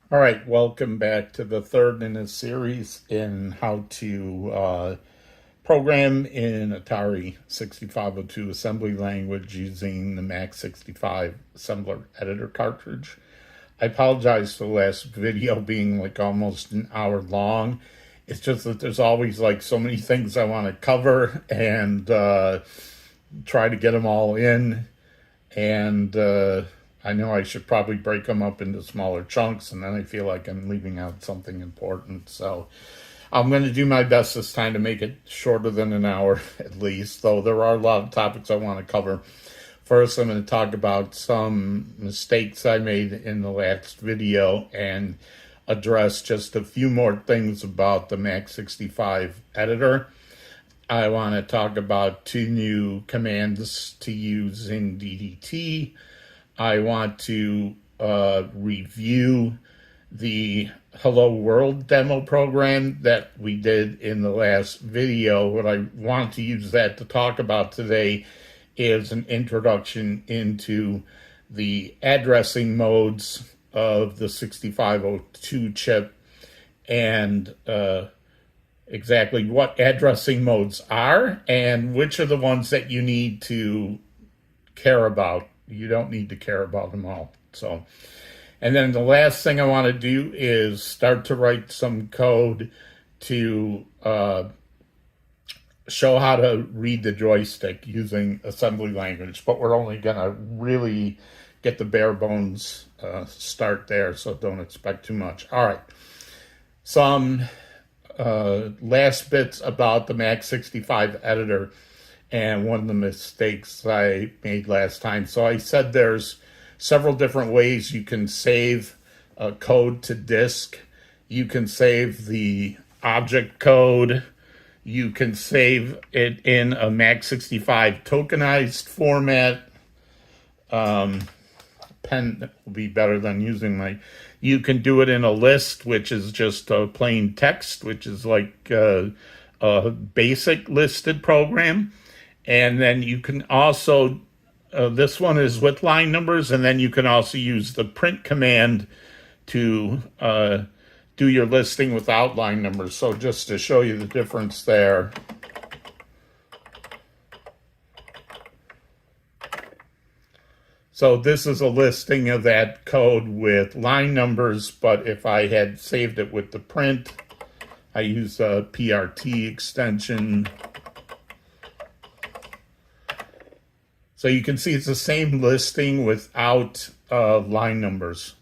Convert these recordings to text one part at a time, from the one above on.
All right, welcome back to the third in a series in how to program in Atari 6502 assembly language using the Max 65 assembler editor cartridge. I apologize for the last video being like almost an hour long. It's just that there's always like so many things I want to cover and try to get them all in. And I know I should probably break them up into smaller chunks, and then I feel like I'm leaving out something important. So I'm going to do my best this time to make it shorter than an hour at least, though there are a lot of topics I want to cover. First, I'm going to talk about some mistakes I made in the last video and address just a few more things about the Max 65 editor. I want to talk about two new commands to use in DDT. I want to review the Hello World demo program that we did in the last video. What I want to use that to talk about today is an introduction into the addressing modes of the 6502 chip and exactly what addressing modes are and which are the ones that you need to care about. You don't need to care about them all. So, and then the last thing I want to do is start to write some code to show how to read the joystick using assembly language, but we're only going to really get the bare bones start there, so don't expect too much. All right. Some last bits about the Max 65 editor and one of the mistakes I made last time. So I said there's several different ways you can save code to disk. You can save the object code. You can save it in a Max 65 tokenized format. Pen will be better than using my... You can do it in a list, which is just plain text, which is like a basic listed program. And then you can also, this one is with line numbers, and then you can also use the print command to do your listing without line numbers. So just to show you the difference there. So this is a listing of that code with line numbers, but if I had saved it with the print, I use a PRT extension. So you can see it's the same listing without line numbers.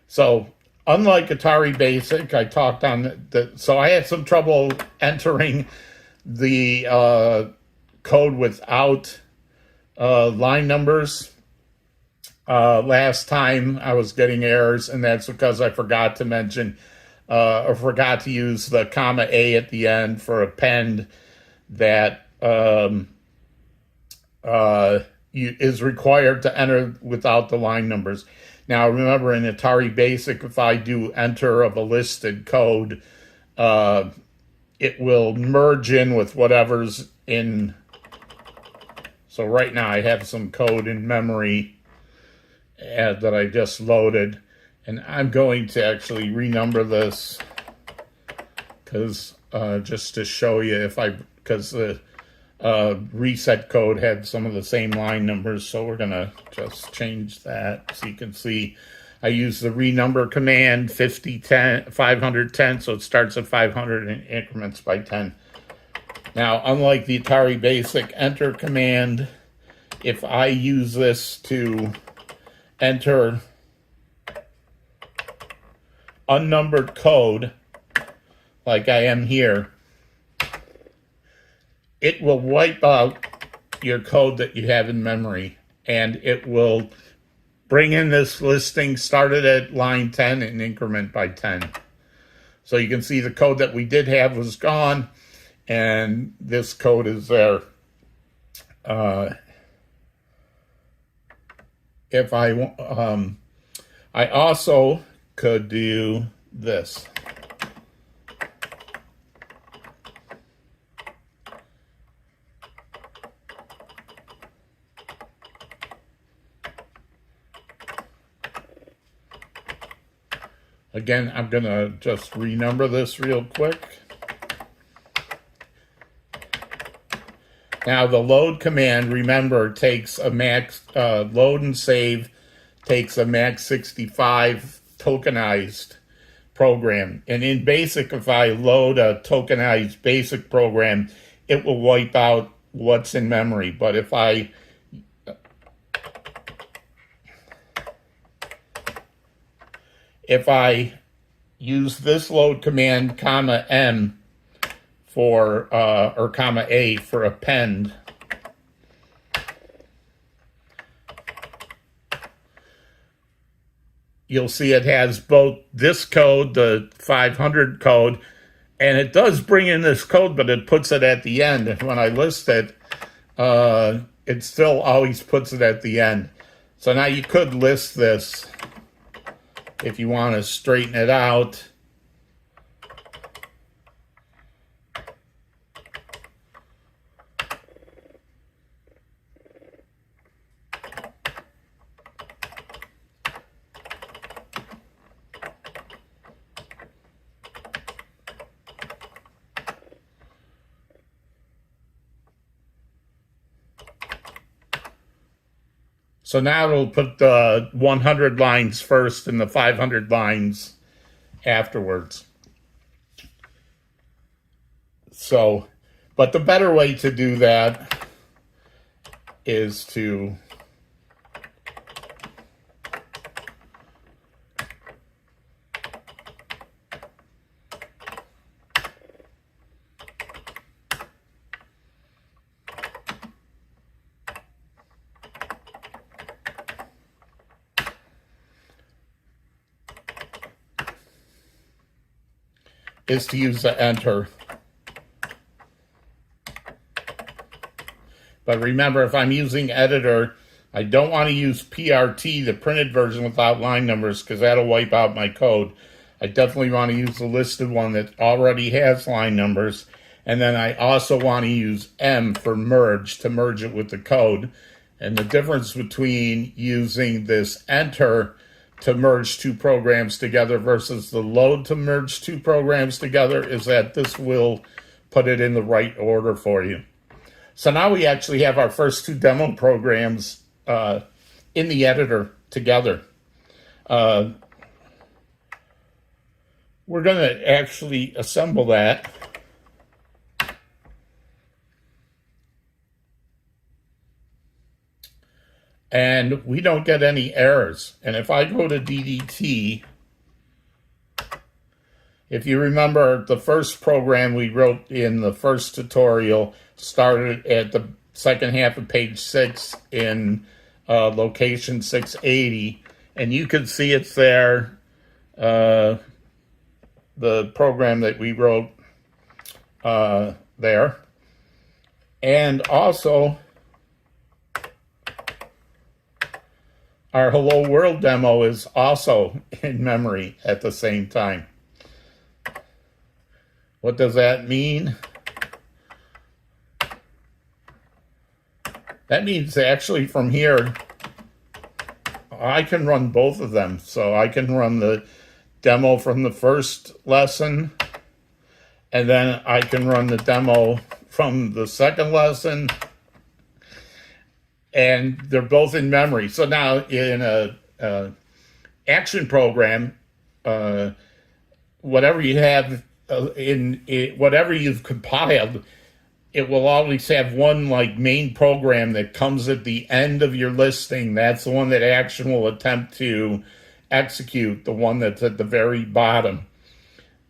So unlike Atari Basic, I talked on so I had some trouble entering the code without line numbers. Last time I was getting errors, and that's because I forgot to mention or forgot to use the comma A at the end for append that is required to enter without the line numbers. Now, remember in Atari Basic, if I do enter of a listed code, it will merge in with whatever's in. So right now I have some code in memory that I just loaded, and I'm going to actually renumber this because just to show you because the reset code had some of the same line numbers, so we're gonna just change that so you can see. I use the renumber command 510, so it starts at 500 in increments by 10. Now, unlike the Atari Basic enter command, if I use this to enter unnumbered code, like I am here, it will wipe out your code that you have in memory, and it will bring in this listing started at line 10 and increment by 10. So you can see the code that we did have was gone, and this code is there. If I also could do this. Again, I'm going to just renumber this real quick. Now, the load command, remember, takes a max, load and save, takes a max 65 tokenized program. And in BASIC, if I load a tokenized BASIC program, it will wipe out what's in memory. But if I use this load command, comma M, for, or comma A for append, you'll see it has both this code, the 500 code, and it does bring in this code, but it puts it at the end. And when I list it, it still always puts it at the end. So now you could list this if you want to straighten it out. So now it'll put the 100 lines first and the 500 lines afterwards. So, but the better way to do that is to use the enter. But remember, if I'm using editor, I don't want to use PRT, the printed version without line numbers, because that'll wipe out my code. I definitely want to use the listed one that already has line numbers. And then I also want to use M for merge, to merge it with the code. And the difference between using this enter to merge two programs together versus the load to merge two programs together is that this will put it in the right order for you. So now we actually have our first two demo programs in the editor together. We're going to actually assemble that. And we don't get any errors. And if I go to DDT, if you remember, the first program we wrote in the first tutorial started at the second half of page 6 in location 680. And you can see it's there, the program that we wrote there. And also, our Hello World demo is also in memory at the same time. What does that mean? That means actually from here, I can run both of them. So I can run the demo from the first lesson, and then I can run the demo from the second lesson, and they're both in memory. So now in a action program, whatever you have whatever you've compiled, it will always have one like main program that comes at the end of your listing. That's the one that action will attempt to execute, the one that's at the very bottom.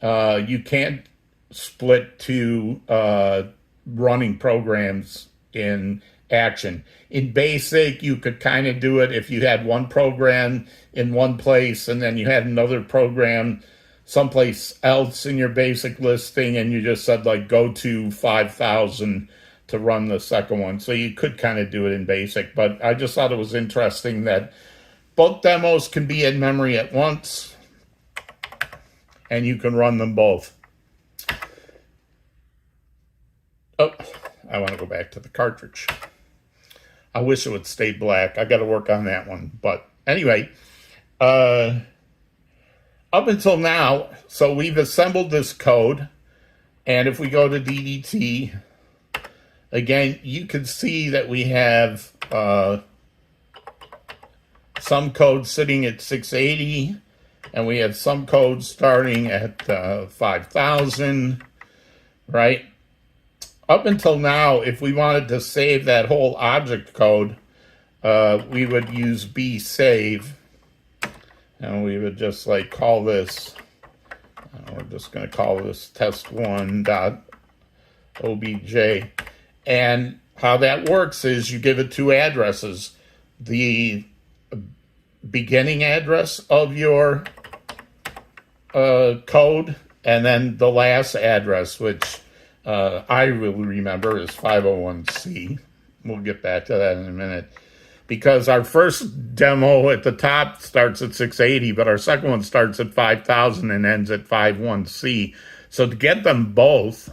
You can't split two running programs in action. In BASIC, you could kind of do it if you had one program in one place and then you had another program someplace else in your BASIC listing, and you just said like go to 5,000 to run the second one. So you could kind of do it in BASIC, but I just thought it was interesting that both demos can be in memory at once and you can run them both. Oh, I want to go back to the cartridge. I wish it would stay black. I got to work on that one. But anyway, up until now, so we've assembled this code, and if we go to DDT, again, you can see that we have some code sitting at 680, and we have some code starting at 5,000, right? Up until now, if we wanted to save that whole object code, we would use BSave, and we would just like call this, we're just going to call this test1.obj. And how that works is you give it two addresses: the beginning address of your code, and then the last address, which I will remember is 501C. We'll get back to that in a minute. Because our first demo at the top starts at 680, but our second one starts at 5,000 and ends at 51C. So to get them both,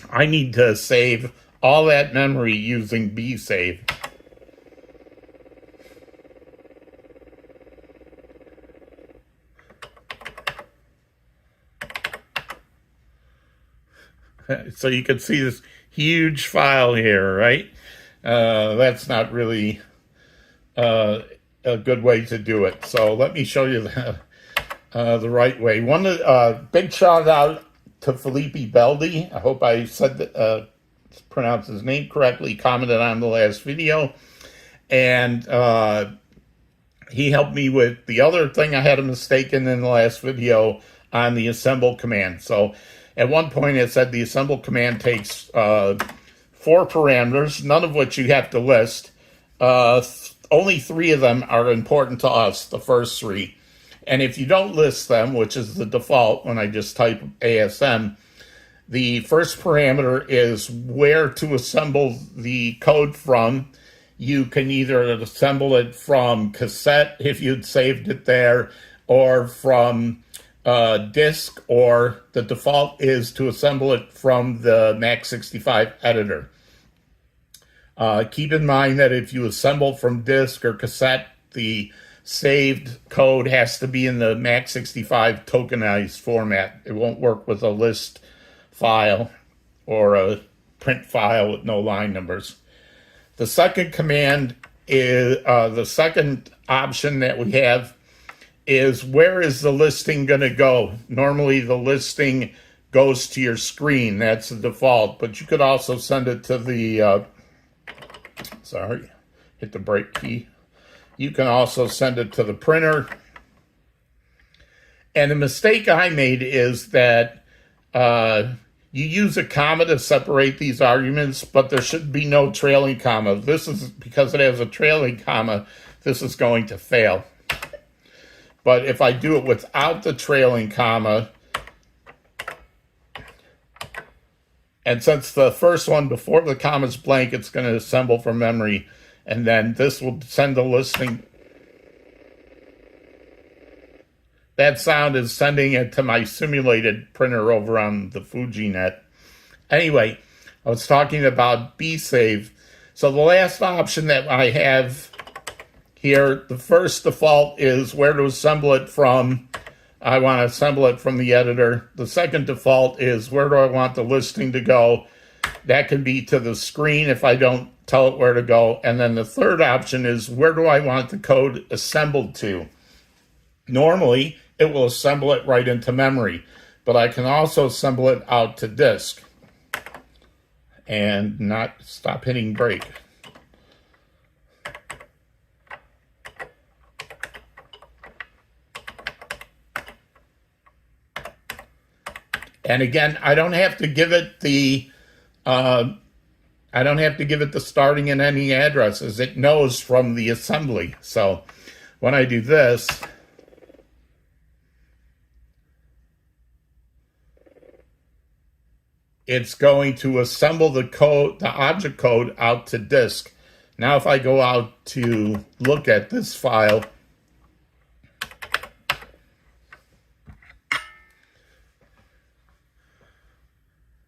I need to save all that memory using BSave. So you can see this huge file here, right? That's not really a good way to do it. So let me show you the right way. One big shout out to Felipe Beldi. I hope I said pronounced his name correctly. Commented on the last video, and he helped me with the other thing I had a mistake in the last video on the assemble command. So at one point it said the assemble command takes 4 parameters, none of which you have to list. Only 3 of them are important to us, the first 3. And if you don't list them, which is the default when I just type ASM, the first parameter is where to assemble the code from. You can either assemble it from cassette if you'd saved it there, or from disk, or the default is to assemble it from the Mac65 editor. Keep in mind that if you assemble from disk or cassette, the saved code has to be in the Mac65 tokenized format. It won't work with a list file or a print file with no line numbers. The second command is, the second option that we have is where is the listing going to go? Normally the listing goes to your screen. That's the default, but you could also send it to the sorry, hit the break key. You can also send it to the printer. And the mistake I made is that you use a comma to separate these arguments, but there should be no trailing comma. This is because it has a trailing comma, this is going to fail. But if I do it without the trailing comma, and since the first one before the comma is blank, it's going to assemble from memory, and then this will send the listing. That sound is sending it to my simulated printer over on the FujiNet. Anyway, I was talking about BSave. So the last option that I have here, the first default is where to assemble it from. I want to assemble it from the editor. The second default is where do I want the listing to go. That can be to the screen if I don't tell it where to go. And then the third option is where do I want the code assembled to. Normally, it will assemble it right into memory, but I can also assemble it out to disk and not stop hitting break. And again, I don't have to give it the starting and ending addresses. It knows from the assembly. So when I do this, it's going to assemble the code, the object code, out to disk. Now, if I go out to look at this file,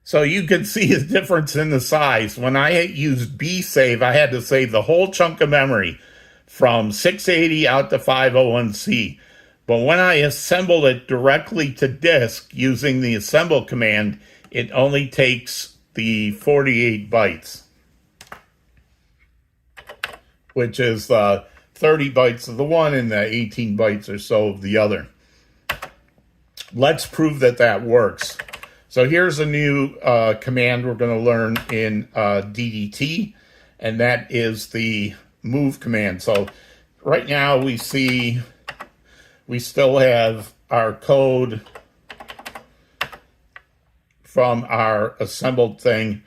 so you can see the difference in the size. When I used BSave, I had to save the whole chunk of memory from 680 out to 501C. But when I assemble it directly to disk using the assemble command, it only takes the 48 bytes, which is 30 bytes of the one and the 18 bytes or so of the other. Let's prove that that works. So here's a new command we're going to learn in DDT, and that is the move command. So right now we see we still have our code from our assembled thing,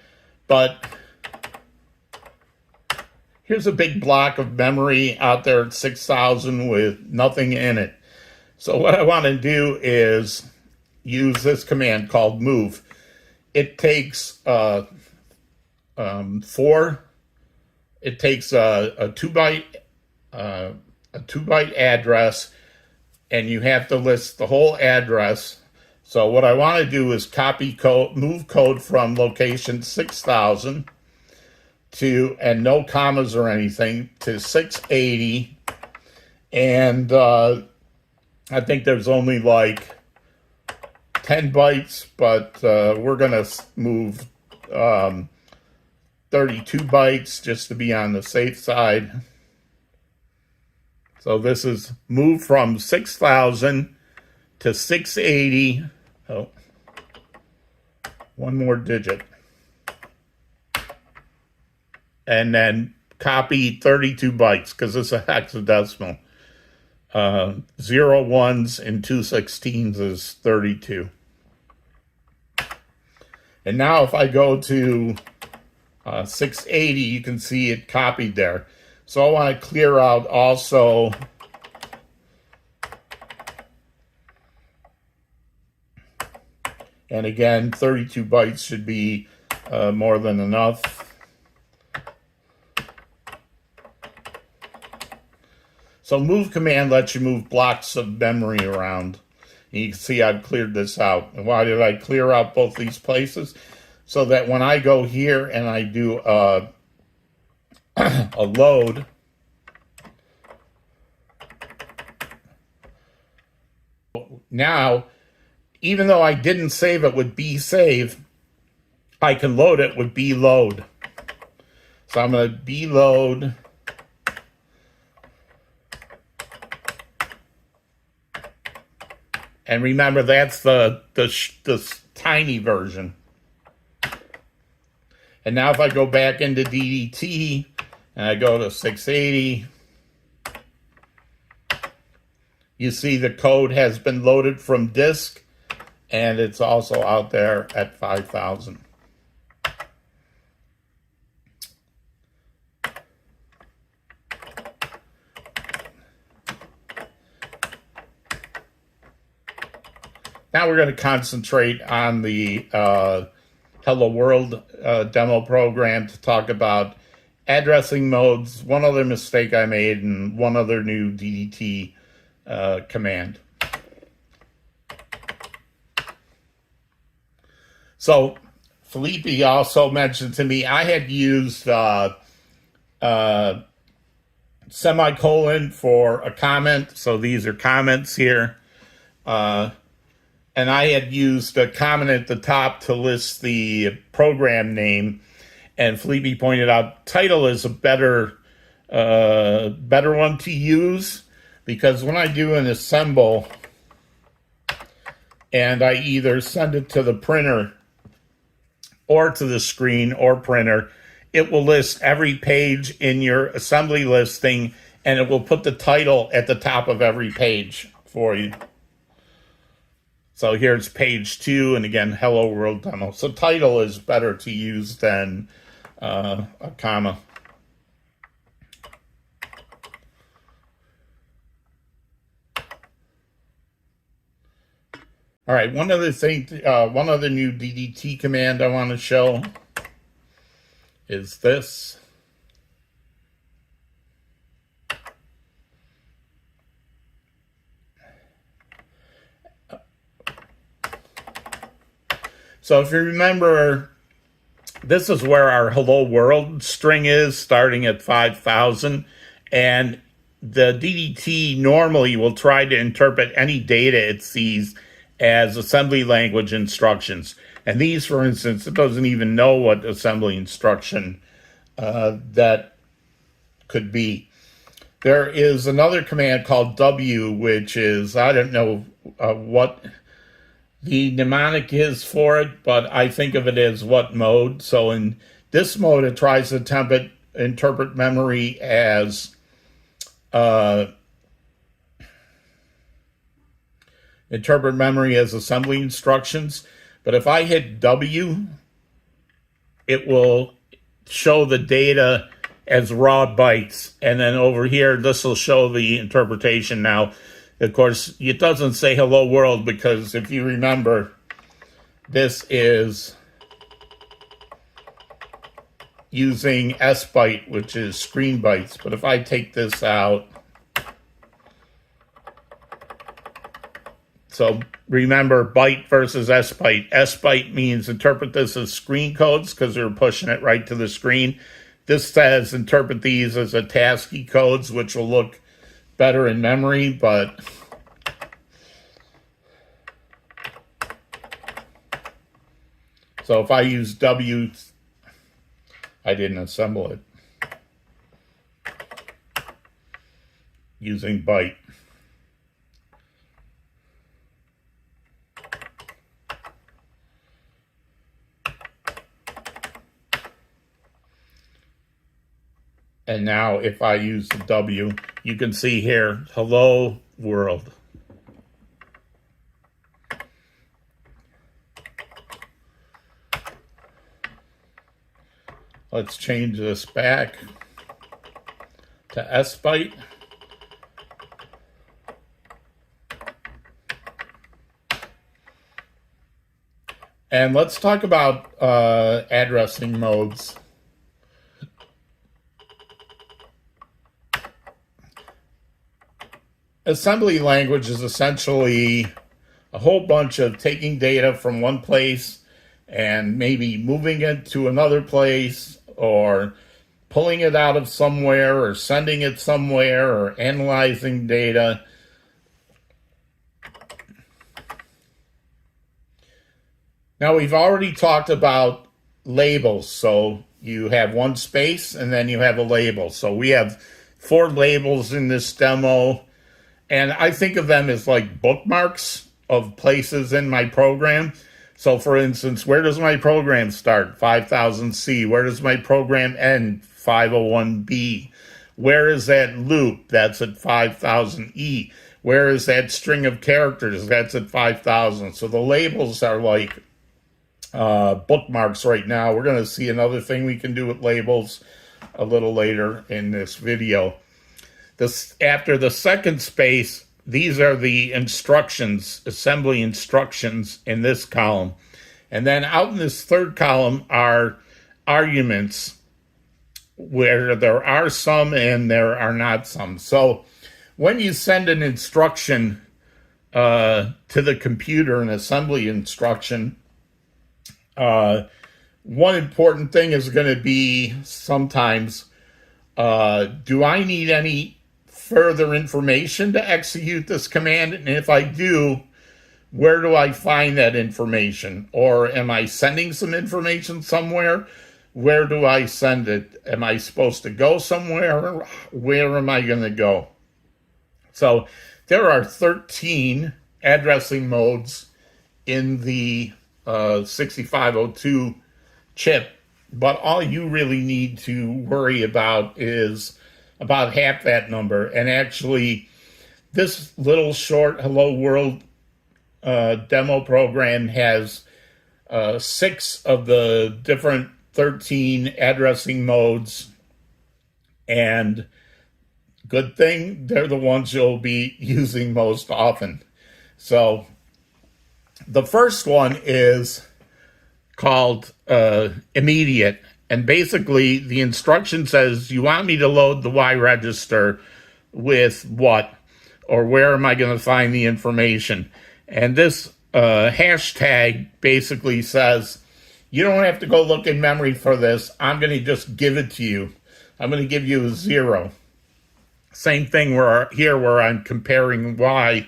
but here's a big block of memory out there at 6,000 with nothing in it. So what I want to do is use this command called move. It takes a 2 byte address, and you have to list the whole address. So what I want to do is copy code, move code from location 6,000 to, and no commas or anything, to 680, and I think there's only like 10 bytes, but we're gonna move 32 bytes just to be on the safe side. So this is move from 6,000 to 680. Oh, one more digit. And then copy 32 bytes because it's a hexadecimal. 0 ones and 2 16s is 32. And now if I go to 680, you can see it copied there. So I want to clear out also and again 32 bytes should be more than enough. So move command lets you move blocks of memory around. And you can see I've cleared this out. And why did I clear out both these places? So that when I go here and I do a load, now, even though I didn't save it with BSave, I can load it with BLoad. So I'm going to BLoad. And remember, that's the tiny version. And now if I go back into DDT and I go to 680, you see the code has been loaded from disk, and it's also out there at 5,000. Now we're going to concentrate on the Hello World demo program to talk about addressing modes, one other mistake I made, and one other new DDT command. So Felipe also mentioned to me I had used semicolon for a comment. So these are comments here. And I had used a comment at the top to list the program name. And Felipe pointed out title is a better one to use, because when I do an assemble and I either send it to the printer or to the screen or printer, it will list every page in your assembly listing, and it will put the title at the top of every page for you. So here's page 2, and again, Hello World Demo. So title is better to use than a comma. All right, one other new DDT command I want to show is this. So if you remember, this is where our Hello World string is, starting at 5,000. And the DDT normally will try to interpret any data it sees as assembly language instructions. And these, for instance, it doesn't even know what assembly instruction that could be. There is another command called W, which is, I don't know what the mnemonic is for it, but I think of it as what mode. So in this mode, it tries to interpret memory as assembly instructions. But if I hit W, it will show the data as raw bytes. And then over here, this will show the interpretation. Now, of course, it doesn't say hello world, because if you remember, this is using S byte, which is screen bytes. But if I take this out, so remember, byte versus S byte. S byte means interpret this as screen codes because they're pushing it right to the screen. This says interpret these as ASCII codes, which will look better in memory, but so if I use W, I didn't assemble it using byte. And now if I use the W, you can see here, hello world. Let's change this back to S byte. And let's talk about addressing modes. Assembly language is essentially a whole bunch of taking data from one place and maybe moving it to another place, or pulling it out of somewhere, or sending it somewhere, or analyzing data. Now, we've already talked about labels. So you have one space and then you have a label. So we have 4 labels in this demo. And I think of them as like bookmarks of places in my program. So for instance, where does my program start? 5000C. Where does my program end? 501B. Where is that loop? That's at 5000E. Where is that string of characters? That's at 5000. So the labels are like bookmarks right now. We're going to see another thing we can do with labels a little later in this video. After the second space, these are the instructions, assembly instructions in this column. And then out in this third column are arguments, where there are some and there are not some. So when you send an instruction to the computer, an assembly instruction, one important thing is going to be sometimes, do I need any further information to execute this command? And if I do, where do I find that information? Or am I sending some information somewhere? Where do I send it? Am I supposed to go somewhere? Where am I going to go? So there are 13 addressing modes in the 6502 chip, but all you really need to worry about is about half that number. And actually, this little short Hello World demo program has 6 of the different 13 addressing modes. And good thing, they're the ones you'll be using most often. So the first one is called immediate. And basically, the instruction says, you want me to load the Y register with what? Or where am I going to find the information? And this hashtag basically says, you don't have to go look in memory for this. I'm going to just give it to you. I'm going to give you a 0. Same thing where I'm comparing Y.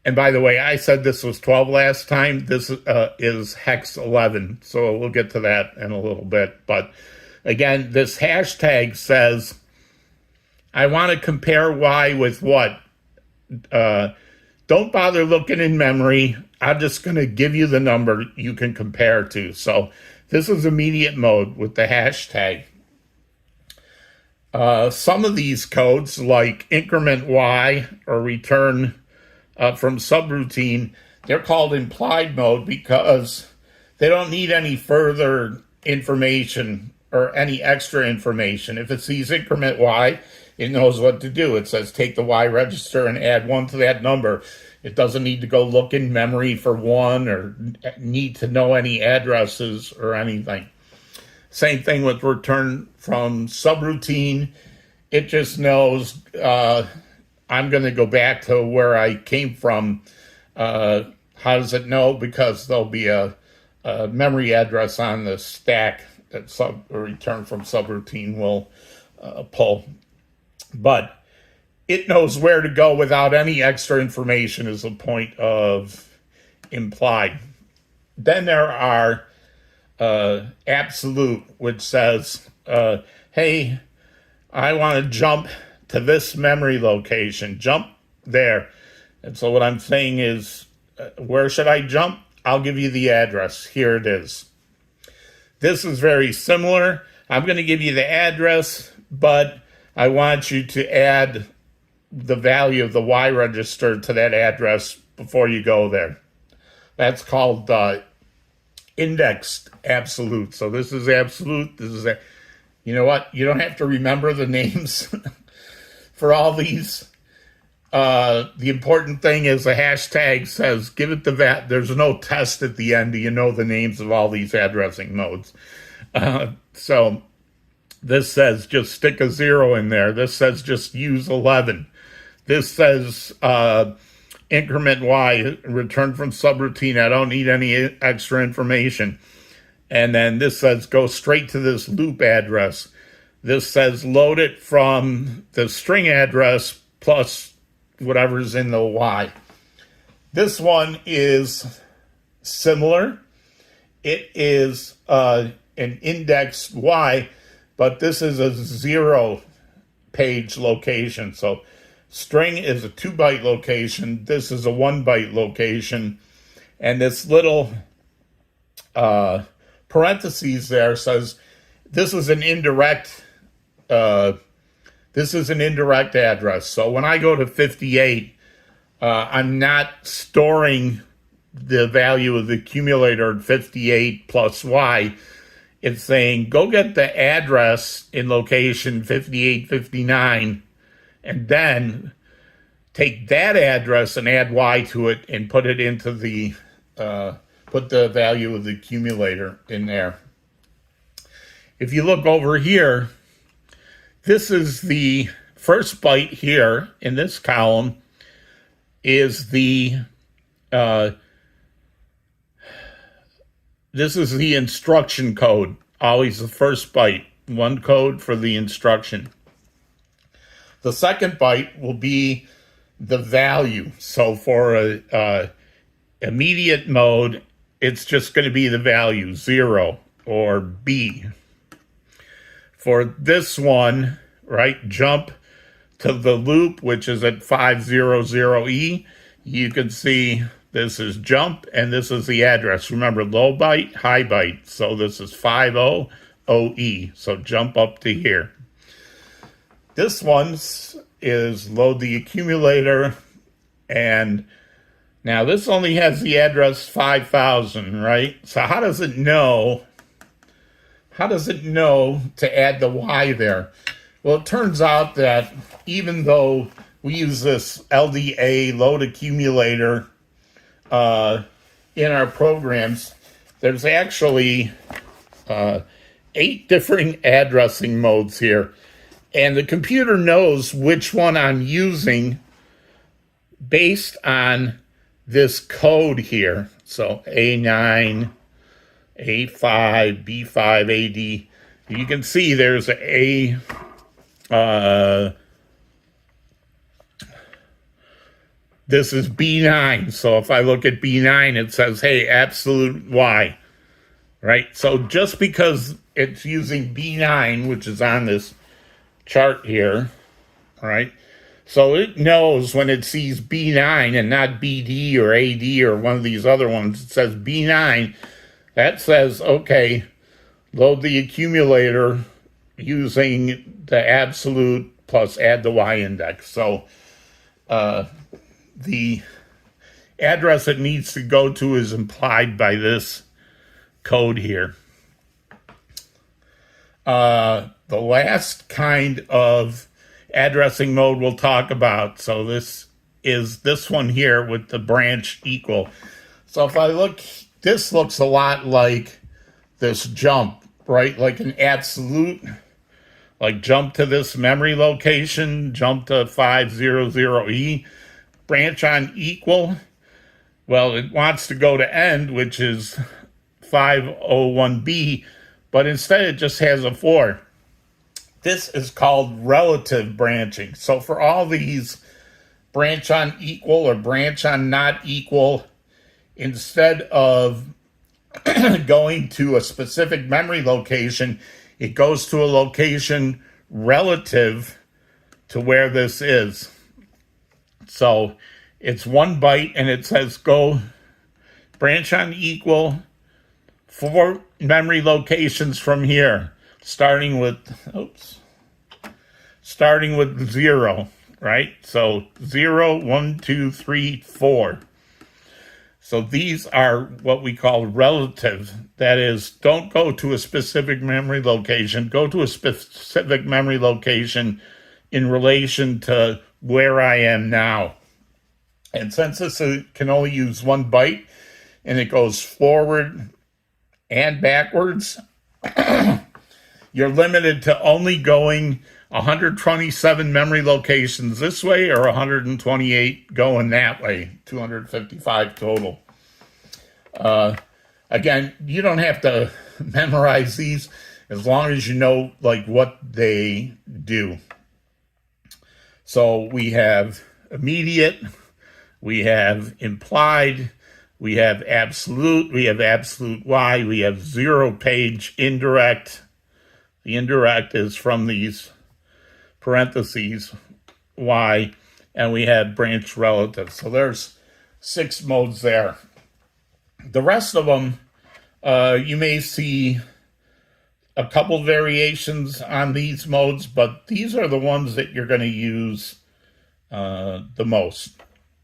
And by the way, I said this was 12 last time. This is hex 11. So we'll get to that in a little bit. But again, this hashtag says, I want to compare Y with what? Don't bother looking in memory. I'm just going to give you the number you can compare to. So this is immediate mode with the hashtag. Some of these codes, like increment Y or return from subroutine, they're called implied mode because they don't need any further information or any extra information. If it sees increment Y, it knows what to do. It says take the Y register and add 1 to that number. It doesn't need to go look in memory for 1 or need to know any addresses or anything. Same thing with return from subroutine. It just knows I'm going to go back to where I came from. How does it know? Because there'll be a memory address on the stack that return from subroutine will pull. But it knows where to go without any extra information is the point of implied. Then there are absolute, which says, hey, I want to jump to this memory location, jump there. And so what I'm saying is, where should I jump? I'll give you the address. Here it is. This is very similar. I'm going to give you the address, but I want you to add the value of the Y register to that address before you go there. That's called indexed absolute. So this is absolute. This is you know what? You don't have to remember the names for all these. The important thing is the hashtag says give it the there's no test at the end. Do you know the names of all these addressing modes? So this says just stick a 0 in there. This says just use 11. This says increment Y, return from subroutine. I don't need any extra information. And then this says go straight to this loop address. This says load it from the string address plus whatever's in the Y. This one is similar. It is an index Y, but this is a 0 page location. So string is a 2-byte location. This is a 1-byte location. And this little parentheses there says this is an indirect address. So when I go to 58, I'm not storing the value of the accumulator at 58 plus Y. It's saying go get the address in location 5859 and then take that address and add Y to it and put it into the put the value of the accumulator in there. If you look over here, this is the first byte here in this column is the this is the instruction code. Always the first byte, one code for the instruction. The second byte will be the value. So for a immediate mode, it's just going to be the value 0 or B. For this one, right, jump to the loop, which is at 500E, you can see this is jump and this is the address. Remember, low byte, high byte. So this is 50OE. So jump up to here. This one is load the accumulator, and now this only has the address 5,000, right? So how does it know to add the Y there? Well, it turns out that even though we use this LDA load accumulator in our programs, there's actually 8 different addressing modes here. And the computer knows which one I'm using based on this code here. So A9, A5, B5, AD. You can see there's a this is B9. So if I look at B9, it says, hey, absolute Y, right? So just because it's using B9, which is on this chart here, right? So it knows when it sees B9 and not BD or AD or one of these other ones, it says B9. That says, okay, load the accumulator using the absolute plus add the Y index. So the address it needs to go to is implied by this code here. The last kind of addressing mode we'll talk about. So this is this one here with the branch equal. So if I look, this looks a lot like this jump, right? Like an absolute, like jump to this memory location, jump to 500E, branch on equal. Well, it wants to go to end, which is 501B, but instead it just has a 4. This is called relative branching. So for all these branch on equal or branch on not equal, instead of going to a specific memory location, it goes to a location relative to where this is. So it's 1 byte and it says go branch on equal 4 memory locations from here, starting with 0, right? So 0, 1, 2, 3, 4. So these are what we call relative. That is, don't go to a specific memory location. Go to a specific memory location in relation to where I am now. And since this can only use 1 byte and it goes forward and backwards, you're limited to only going 127 memory locations this way or 128 going that way, 255 total. Again, you don't have to memorize these as long as you know like what they do. So we have immediate, we have implied, we have absolute Y, we have 0 page indirect. The indirect is from these parentheses Y, and we have branch relative. So there's 6 modes there. The rest of them, you may see a couple variations on these modes, but these are the ones that you're going to use the most.